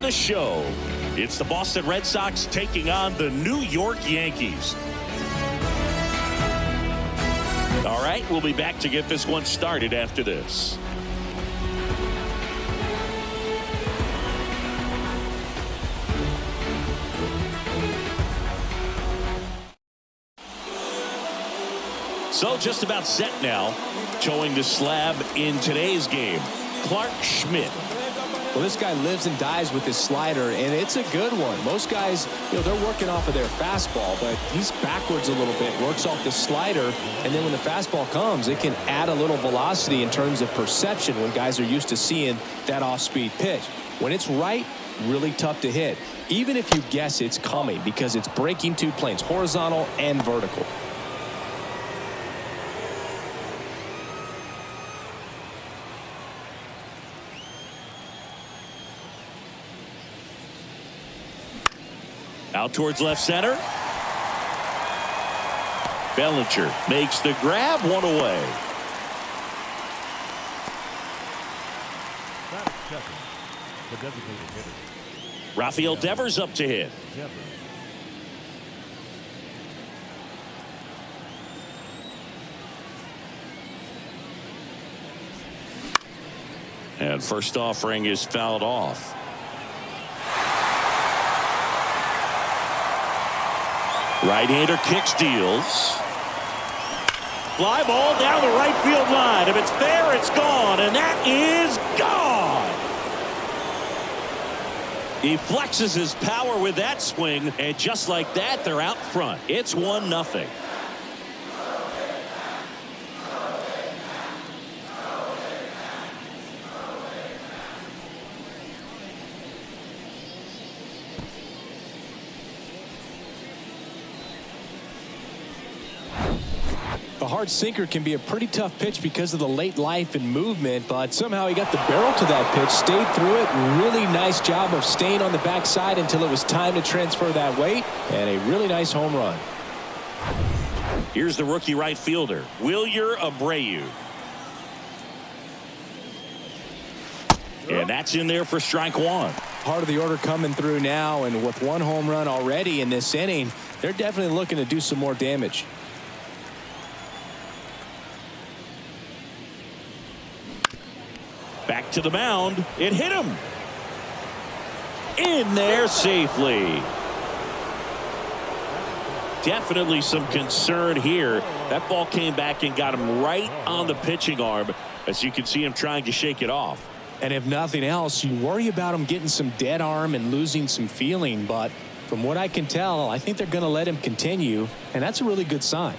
the show. It's the Boston Red Sox taking on the New York Yankees. All right, we'll be back to get this one started after this. So just about set now. Showing the slab in today's game, Clark Schmidt. Well, this guy lives and dies with his slider, and it's a good one. Most guys, they're working off of their fastball, but he's backwards a little bit, works off the slider, and then when the fastball comes, it can add a little velocity in terms of perception when guys are used to seeing that off-speed pitch. When it's right, really tough to hit, even if you guess it's coming, because it's breaking two planes, horizontal and vertical. Out towards left center. Bellinger makes the grab, one away. Rafael Devers up to hit. And first offering is fouled off. Right-hander kicks, deals. Fly ball down the right field line. If it's there, it's gone, and that is gone. He flexes his power with that swing, and just like that, they're out front. It's 1-0. A hard sinker can be a pretty tough pitch because of the late life and movement, but somehow he got the barrel to that pitch, stayed through it. Really nice job of staying on the backside until it was time to transfer that weight, and a really nice home run. Here's the rookie right fielder, Wilyer Abreu. And that's in there for strike one. Part of the order coming through now, and with one home run already in this inning, they're definitely looking to do some more damage. Back to the mound. It hit him. In there safely. Definitely some concern here. That ball came back and got him right on the pitching arm, as you can see him trying to shake it off. And if nothing else, you worry about him getting some dead arm and losing some feeling. But from what I can tell, I think they're going to let him continue, and that's a really good sign.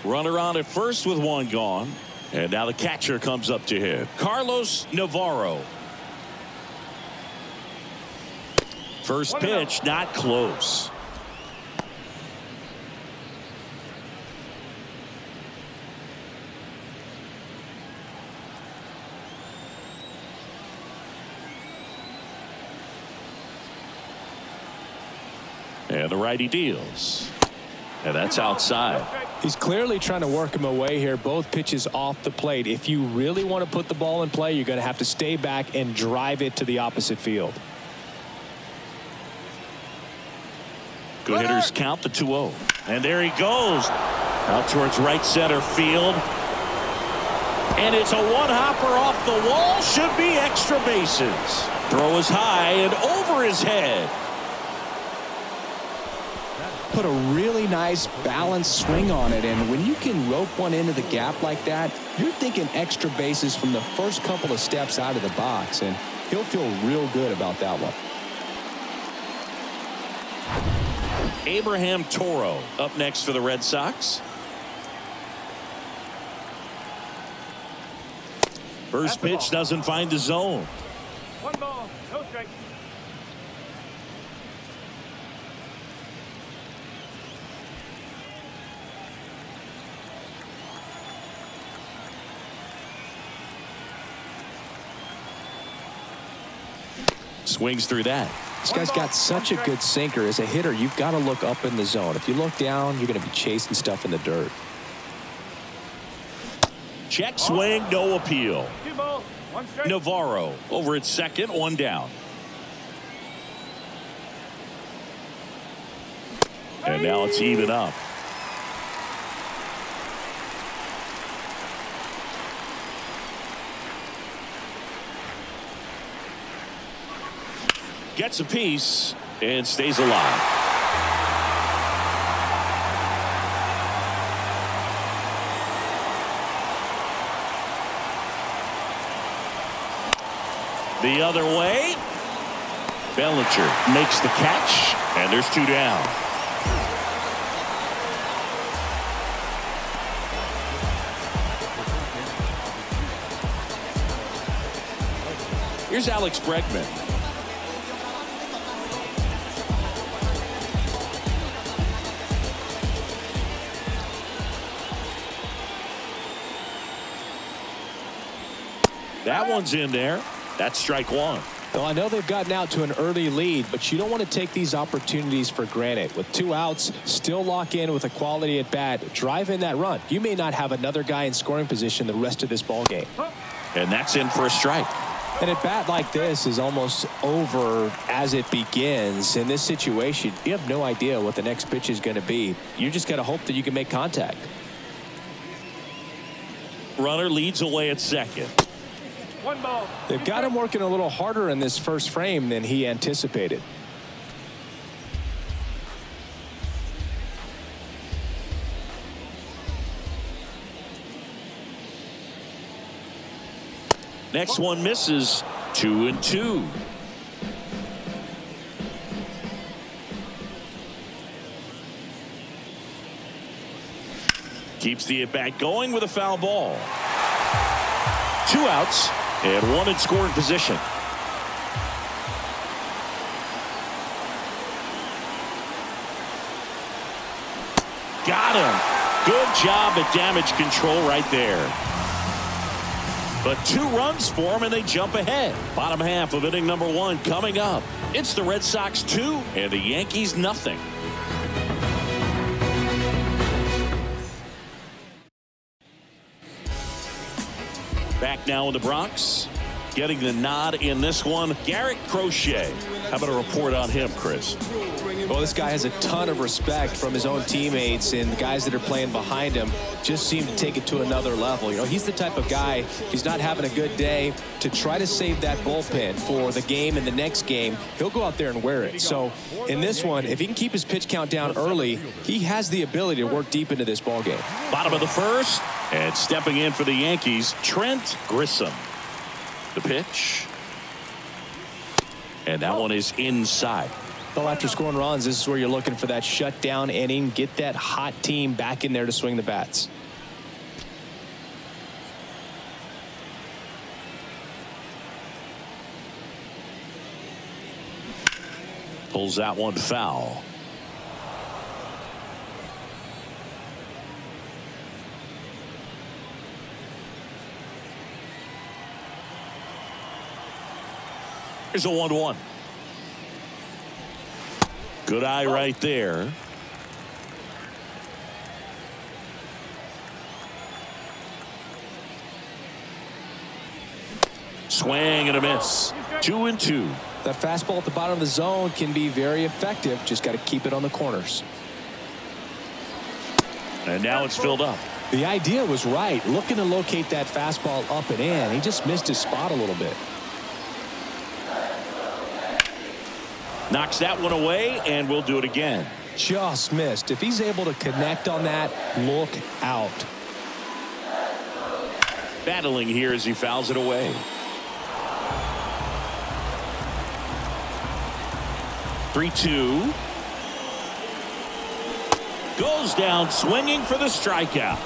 Runner on at first with one gone. And now the catcher comes up to him, Carlos Navarro. First pitch, not close. And the righty deals. And that's outside. He's clearly trying to work him away here. Both pitches off the plate. If you really want to put the ball in play, you're going to have to stay back and drive it to the opposite field. Good hitters count the 2-0. And there he goes. Out towards right center field. And it's a one-hopper off the wall. Should be extra bases. Throw is high and over his head. Put a really nice balanced swing on it, and when you can rope one into the gap like that, you're thinking extra bases from the first couple of steps out of the box, and he'll feel real good about that one. Abraham Toro up next for the Red Sox. First pitch doesn't find the zone. 1 ball, no strike. Swings through that. This guy's got such a good sinker. As a hitter, you've got to look up in the zone. If you look down, you're going to be chasing stuff in the dirt. Check swing, no appeal. 2 balls, 1 strike. Navarro over at second, one down. And now it's even up. Gets a piece and stays alive. The other way. Bellinger makes the catch, and there's 2 down. Here's Alex Bregman. That one's in there. That's strike 1. Well, I know they've gotten out to an early lead, but you don't want to take these opportunities for granted. With 2 outs, still lock in with a quality at bat, drive in that run. You may not have another guy in scoring position the rest of this ball game. And that's in for a strike. And at bat like this is almost over as it begins. In this situation, you have no idea what the next pitch is going to be. You just got to hope that you can make contact. Runner leads away at second. 1 ball. They've got him working a little harder in this first frame than he anticipated. Next one misses. 2-2. Keeps the at-bat going with a foul ball. 2 outs and 1 in scoring position. Got him. Good job at damage control right there. But 2 runs for him and they jump ahead. Bottom half of inning number 1 coming up. It's the Red Sox 2 and the Yankees nothing. Back now in the Bronx. Getting the nod in this one, Garrett Crochet. How about a report on him, Chris? Well, this guy has a ton of respect from his own teammates, and the guys that are playing behind him just seem to take it to another level. You know, he's the type of guy, if he's not having a good day, to try to save that bullpen for the game and the next game, he'll go out there and wear it. So in this one, if he can keep his pitch count down early, he has the ability to work deep into this ball game. Bottom of the first, and stepping in for the Yankees, Trent Grissom. The pitch. And that one is inside. Well, after scoring runs, this is where you're looking for that shutdown inning. Get that hot team back in there to swing the bats. Pulls that one foul. Here's a 1-1. Good eye right there. Swing and a miss. 2-2. That fastball at the bottom of the zone can be very effective. Just got to keep it on the corners. And now it's filled up. The idea was right. Looking to locate that fastball up and in. He just missed his spot a little bit. Knocks that one away, and we'll do it again. Just missed. If he's able to connect on that, look out. Battling here as he fouls it away. 3-2. Goes down swinging for the strikeout.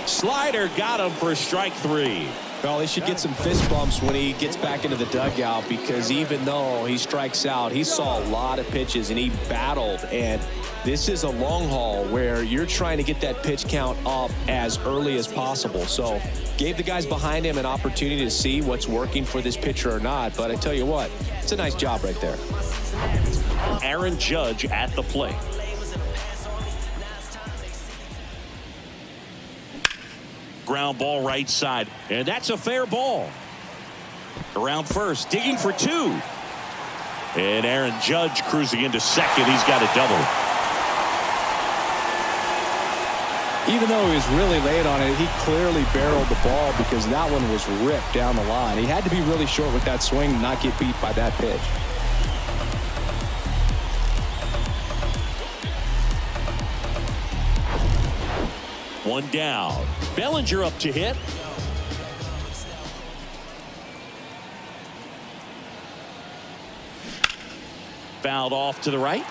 Slider got him for strike 3. Well, he should get some fist bumps when he gets back into the dugout, because even though he strikes out, he saw a lot of pitches and he battled. And this is a long haul where you're trying to get that pitch count up as early as possible. So gave the guys behind him an opportunity to see what's working for this pitcher or not. But I tell you what, it's a nice job right there. Aaron Judge at the plate. Ground ball right side, and that's a fair ball. Around first, digging for 2. And Aaron Judge cruising into second. He's got a double. Even though he was really late on it, he clearly barreled the ball because that one was ripped down the line. He had to be really short with that swing and not get beat by that pitch. One down. Bellinger up to hit. Fouled off to the right.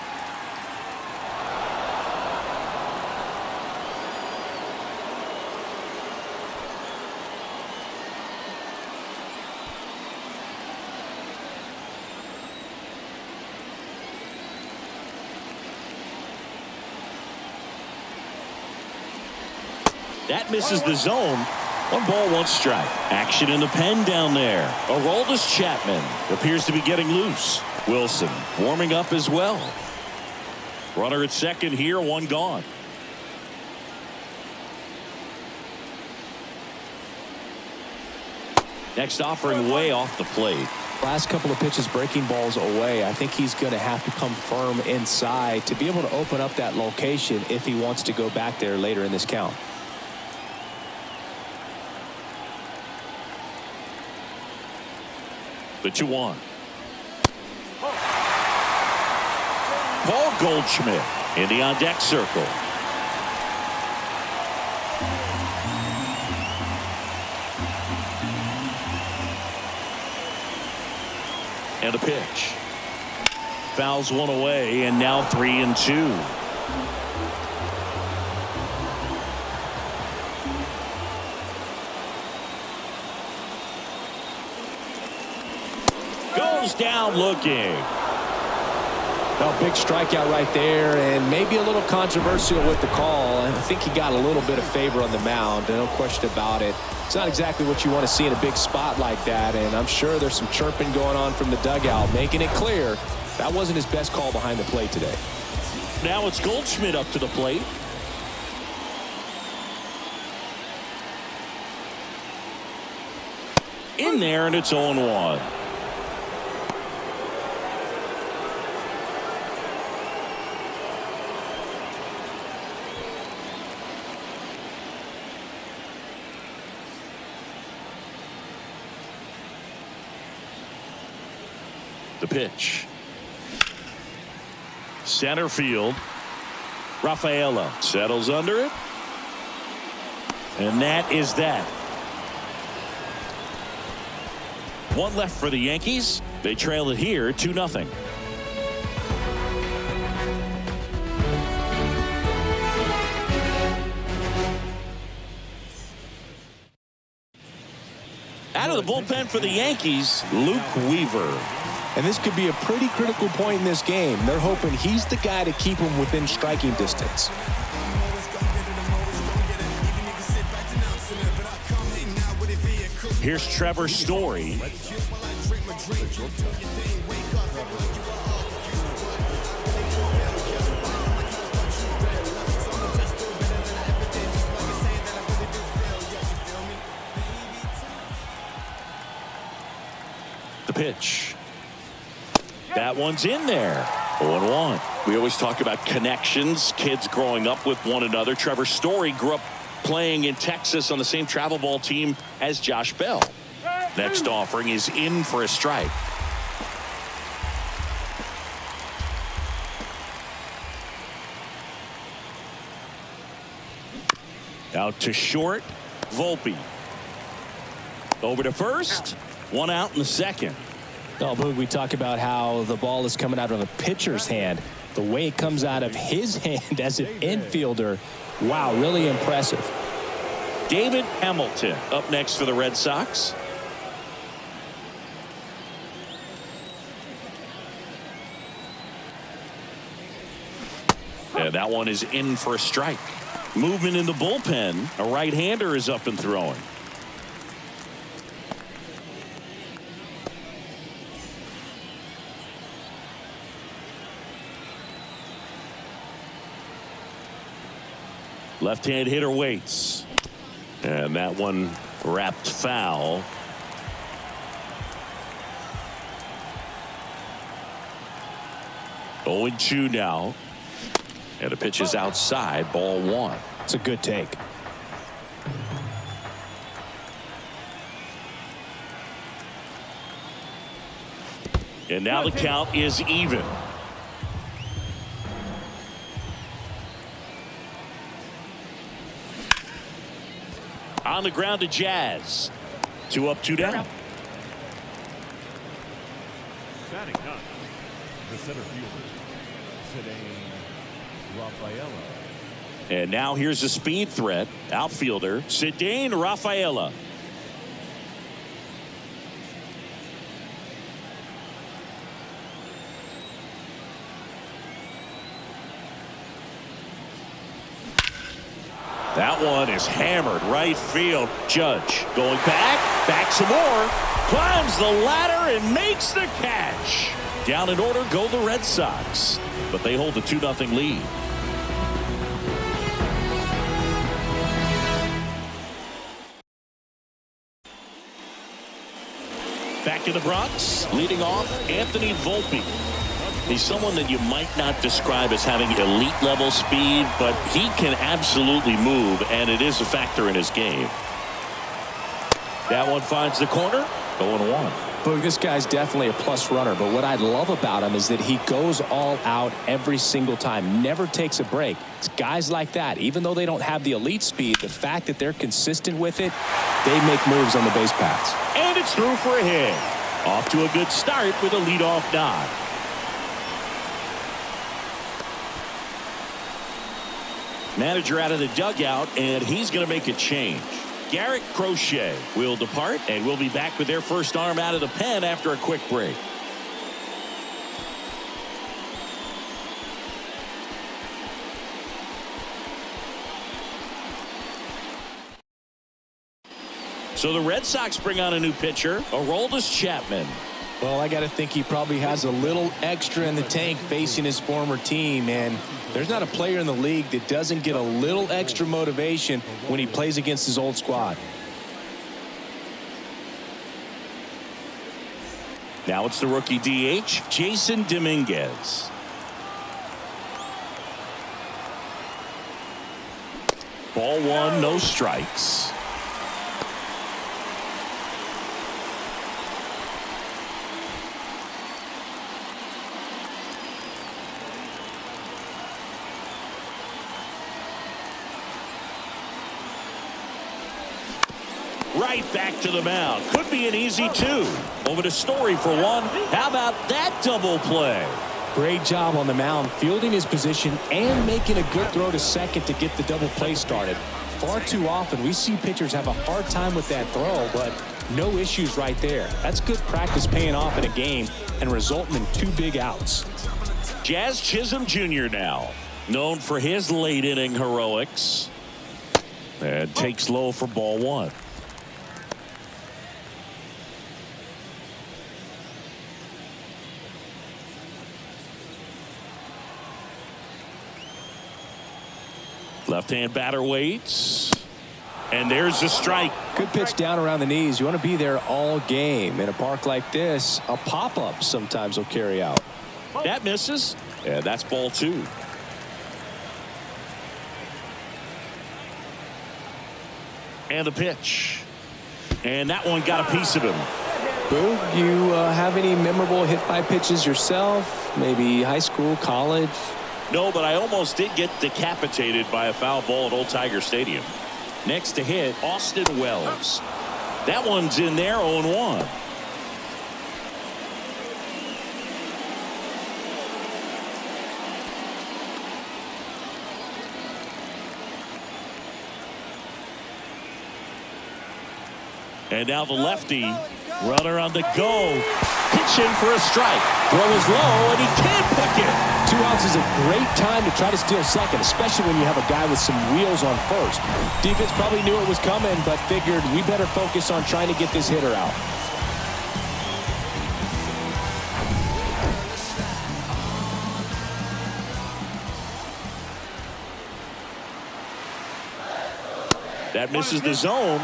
That misses the zone. 1 ball, 1 strike. Action in the pen down there. Aroldis Chapman appears to be getting loose. Wilson warming up as well. Runner at second here, 1 gone. Next offering way off the plate. Last couple of pitches breaking balls away. I think he's going to have to come firm inside to be able to open up that location if he wants to go back there later in this count. The 2-1. Paul Goldschmidt in the on-deck circle. And a pitch. Fouls one away, and now 3-2. Goes down looking. Well, big strikeout right there, and maybe a little controversial with the call. I think he got a little bit of favor on the mound, no question about it. It's not exactly what you want to see in a big spot like that, and I'm sure there's some chirping going on from the dugout, making it clear that wasn't his best call behind the plate today. Now it's Goldschmidt up to the plate. In there, and it's 0-1. The pitch. Center field. Rafaela settles under it. And that is that. 1 left for the Yankees. They trail it here 2-0. Out of the bullpen for the Yankees, Luke Weaver. And this could be a pretty critical point in this game. They're hoping he's the guy to keep him within striking distance. Here's Trevor Story. The pitch. That one's in there. 0-1. We always talk about connections, kids growing up with one another. Trevor Story grew up playing in Texas on the same travel ball team as Josh Bell. Next offering is in for a strike. Out to short, Volpe. Over to first, 1 out in the second. Oh, Boog, we talk about how the ball is coming out of a pitcher's hand. The way it comes out of his hand as an infielder, wow, really impressive. David Hamilton up next for the Red Sox. Yeah, that one is in for a strike. Movement in the bullpen. A right-hander is up and throwing. Left-hand hitter waits. And that one wrapped foul. Oh, 0-2 now. And the pitch is outside, ball 1. It's a good take. And now the count is even. On the ground to Jazz. 2 up, 2 down. Batting up, the center fielder, Cedane Rafaela. And now here's a speed threat. Outfielder, Cedane Rafaela. That one is hammered right field. Judge going back some more, climbs the ladder and makes the catch. Down in order go the Red Sox, but they hold a 2-0 lead. Back in the Bronx, leading off Anthony Volpe. He's someone that you might not describe as having elite level speed, but he can absolutely move, and it is a factor in his game. That one finds the corner, 0-1. Look, this guy's definitely a plus runner, but what I love about him is that he goes all out every single time, never takes a break. It's guys like that, even though they don't have the elite speed, the fact that they're consistent with it, they make moves on the base paths. And it's through for a hit. Off to a good start with a leadoff nod. Manager out of the dugout, and he's going to make a change. Garrett Crochet will depart, and we'll be back with their first arm out of the pen after a quick break. So the Red Sox bring on a new pitcher, Aroldis Chapman. Well, I got to think he probably has a little extra in the tank facing his former team, and there's not a player in the league that doesn't get a little extra motivation when he plays against his old squad. Now it's the rookie DH, Jason Dominguez. Ball 1, no strikes. Right back to the mound. Could be an easy 2. Over to Story for 1. How about that double play? Great job on the mound, fielding his position and making a good throw to second to get the double play started. Far too often we see pitchers have a hard time with that throw, but no issues right there. That's good practice paying off in a game and resulting in 2 big outs. Jazz Chisholm Jr. now, known for his late inning heroics. And takes low for ball 1. Left-hand batter waits. And there's a strike. Good pitch down around the knees. You want to be there all game. In a park like this, a pop-up sometimes will carry out. That misses. And that's ball 2. And the pitch. And that one got a piece of him. Boog, you have any memorable hit-by pitches yourself? Maybe high school, college? No, but I almost did get decapitated by a foul ball at Old Tiger Stadium. Next to hit, Austin Wells. That one's in there, 0-1. And now the lefty, runner on the go, pitching for a strike. Throw is low, and he can't pick it. 2 outs is a great time to try to steal second, especially when you have a guy with some wheels on first. Defense probably knew it was coming, but figured we better focus on trying to get this hitter out. That misses the zone,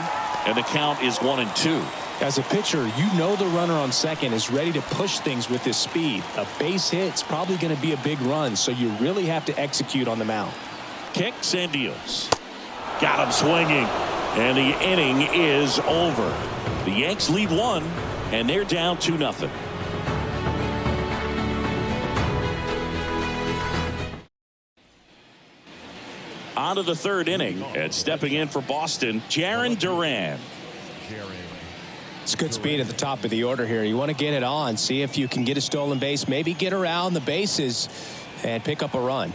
and the count is 1-2. As a pitcher, you know the runner on second is ready to push things with his speed. A base hit's probably going to be a big run, so you really have to execute on the mound. Kicks and deals. Got him swinging. And the inning is over. The Yanks lead 1, and they're down 2-0. On to the third inning, and stepping in for Boston, Jarren Duran. It's good speed at the top of the order here. You want to get it on, see if you can get a stolen base, maybe get around the bases and pick up a run.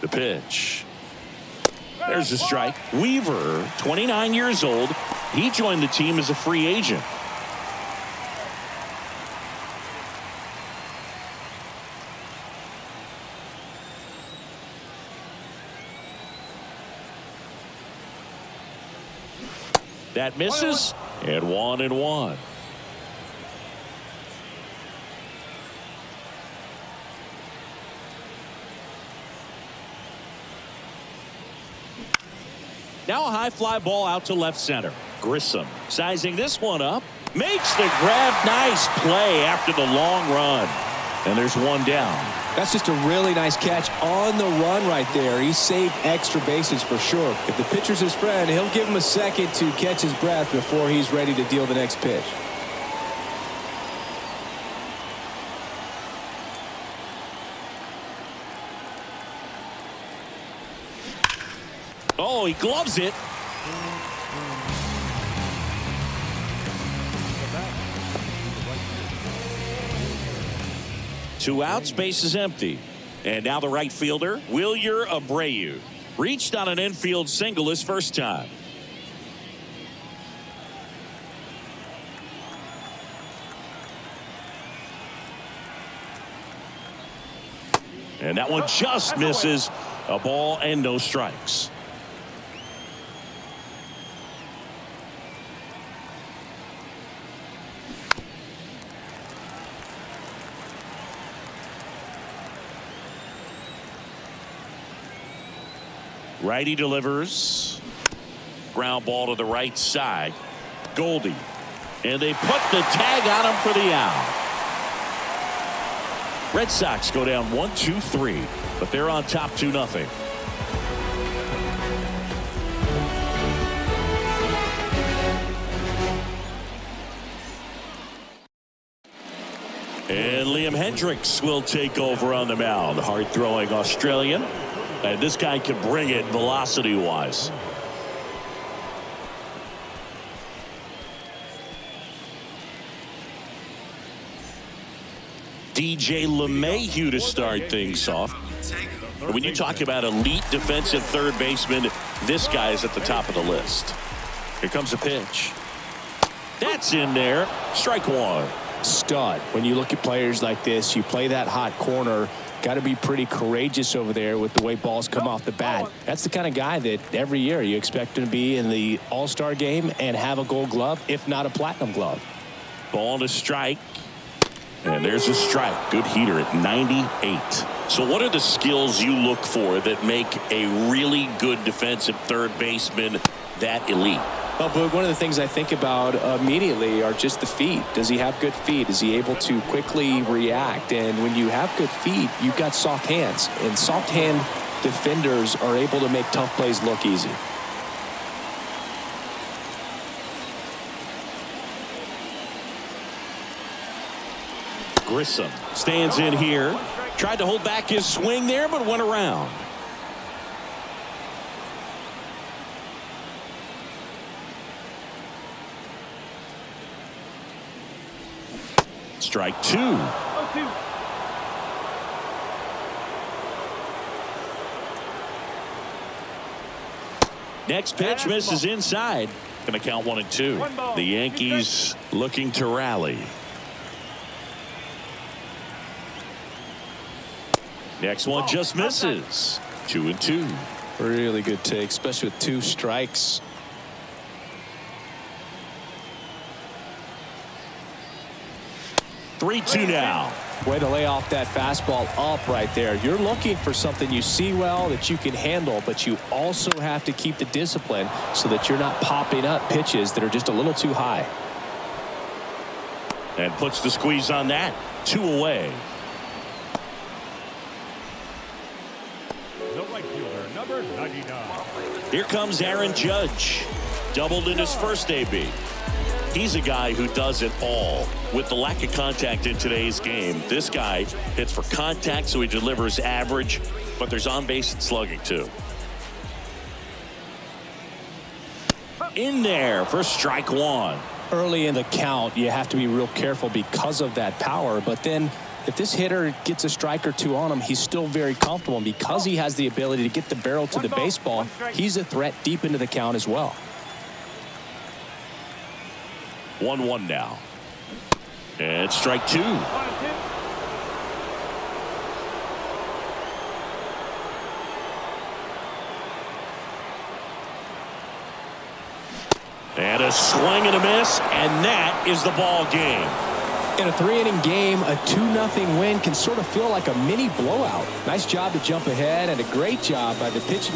The pitch. There's a strike. Weaver, 29 years old. He joined the team as a free agent. That misses, and 1-1. Now a high fly ball out to left center. Grissom sizing this one up. Makes the grab. Nice play after the long run. And there's one down. That's just a really nice catch on the run right there. He saved extra bases for sure. If the pitcher's his friend, he'll give him a second to catch his breath before he's ready to deal the next pitch. Oh, he gloves it. Two outs, base is empty. And now the right fielder, Wilyer Abreu. Reached on an infield single his first time. And that one just misses. A ball and no strikes. Righty delivers. Ground ball to the right side. Goldie. And they put the tag on him for the out. Red Sox go down 1-2-3, but they're on top 2-0. And Liam Hendricks will take over on the mound. Hard-throwing Australian. And this guy can bring it velocity-wise. DJ LeMahieu to start things off. When you talk about elite defensive third baseman, this guy is at the top of the list. Here comes a pitch. That's in there. Strike one. Stud. When you look at players like this, you play that hot corner. Got to be pretty courageous over there with the way balls come off the bat. That's the kind of guy that every year you expect him to be in the All-Star game and have a Gold Glove, if not a Platinum Glove. Ball to strike. And there's a strike. Good heater at 98. So what are the skills you look for that make a really good defensive third baseman that elite? Well, Boog, one of the things I think about immediately are just the feet. Does he have good feet? Is he able to quickly react? And when you have good feet, you've got soft hands. And soft hand defenders are able to make tough plays look easy. Grissom stands in here. Tried to hold back his swing there, but went around. Strike two. Next pitch misses inside. Going to count 1-2. The Yankees looking to rally. Next one just misses. 2-2. Really good take, especially with two strikes. Three-two now. Way to lay off that fastball up right there. You're looking for something you see well that you can handle, but you also have to keep the discipline so that you're not popping up pitches that are just a little too high. And puts the squeeze on that. 2 away. The right fielder, number number 99. Here comes Aaron Judge. Doubled in his first AB. He's a guy who does it all. With the lack of contact in today's game, this guy hits for contact, so he delivers average, but there's on-base and slugging too. In there for strike one. Early in the count, you have to be real careful because of that power, but then if this hitter gets a strike or two on him, he's still very comfortable, and because he has the ability to get the barrel to the baseball, he's a threat deep into the count as well. 1-1 now. And strike two. And a swing and a miss, and that is the ball game. In a 3-inning game, a 2-0 win can sort of feel like a mini blowout. Nice job to jump ahead, and a great job by the pitching